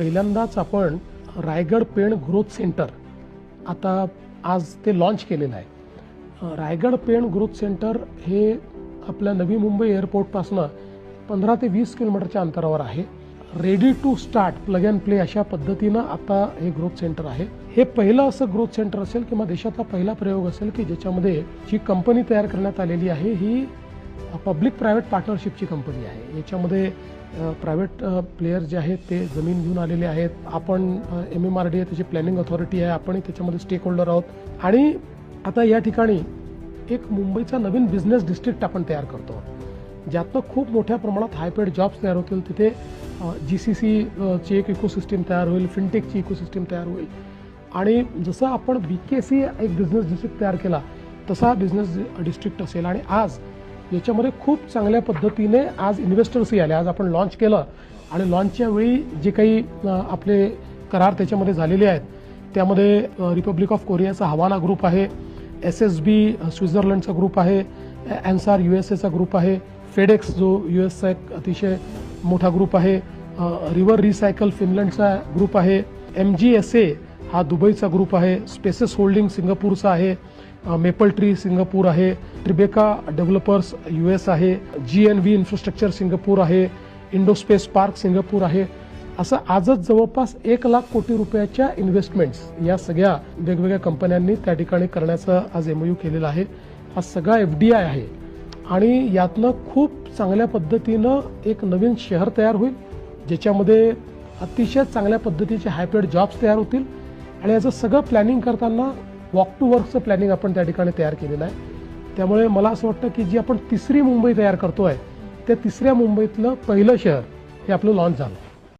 पहिल्यांदाच आपण Raigad Pen growth centre आता आज ते लॉन्च केलेलं आहे। रायगड पेण ग्रोथ सेंटर हे आपल्या नवी मुंबई एअरपोर्टपासून 15 ते 20 किलोमीटरच्या अंतरावर आहे। Ready to start plug and play अशा पद्धतीनं आता हे ग्रोथ सेंटर आहे। हे पहिलं असं ग्रोथ सेंटर असेल किंवा देशातला पहिला प्रयोग असेल की ज्याच्यामध्ये जी कंपनी तयार करण्यात आलेली आहे ही पब्लिक प्रायव्हेट पार्टनरशिपची कंपनी आहे। याच्यामध्ये प्रायव्हेट प्लेयर जे आहेत ते जमीन घेऊन आलेले आहेत। आपण MMRDA त्याची प्लॅनिंग अथॉरिटी आहे, आपण त्याच्यामध्ये स्टेक होल्डर आहोत आणि आता या ठिकाणी एक मुंबईचा नवीन बिझनेस डिस्ट्रिक्ट आपण तयार करतो, ज्यातनं खूप मोठ्या प्रमाणात हायपेड जॉब्स तयार होतील। तिथे GCC ची एक इकोसिस्टीम तयार होईल, फिनटेकची इकोसिस्टीम तयार होईल आणि जसं आपण BKC एक बिझनेस डिस्ट्रिक्ट तयार केला तसा बिझनेस डिस्ट्रिक्ट असेल। आणि आज याच्यामध्ये खूप चांगल्या पद्धतीने आज इन्व्हेस्टर्सही आले। आज आपण लॉन्च केलं आणि लॉन्चच्या वेळी जे काही आपले करार त्याच्यामध्ये झालेले आहेत त्यामध्ये रिपब्लिक ऑफ कोरियाचा हवाना ग्रुप आहे, SSB स्वित्झर्लंडचा ग्रुप आहे, एन्सार USAचा ग्रुप आहे, फेडेक्स जो USचा एक अतिशय मोठा ग्रुप आहे, रिव्हर रिसायकल फिनलंडचा ग्रुप आहे, MGSA हा दुबईचा ग्रुप आहे, स्पेसेस होल्डिंग सिंगापूरचा आहे, मेपल ट्री सिंगापूर आहे, ट्रिबेका डेव्हलपर्स US आहे, GNV इन्फ्रास्ट्रक्चर सिंगापूर आहे, इंडोस्पेस पार्क सिंगापूर आहे। असं आजच जवळपास 1 लाख कोटी रुपयाच्या इन्व्हेस्टमेंट्स या सगळ्या वेगवेगळ्या कंपन्यांनी त्या ठिकाणी करण्याचं आज MOU केलेला आहे। हा सगळा FDI आहे आणि यातनं खूप चांगल्या पद्धतीनं एक नवीन शहर तयार होईल, ज्याच्यामध्ये अतिशय चांगल्या पद्धतीचे हायपेड जॉब्स तयार होतील आणि याचं सगळं प्लॅनिंग करताना वॉक टू वर्कचं प्लॅनिंग आपण त्या ठिकाणी तयार केलेलं आहे। त्यामुळे मला असं वाटतं की जी आपण तिसरी मुंबई तयार करतोय त्या तिसऱ्या मुंबईतलं पहिलं शहर हे आपलं लॉन्च झालं।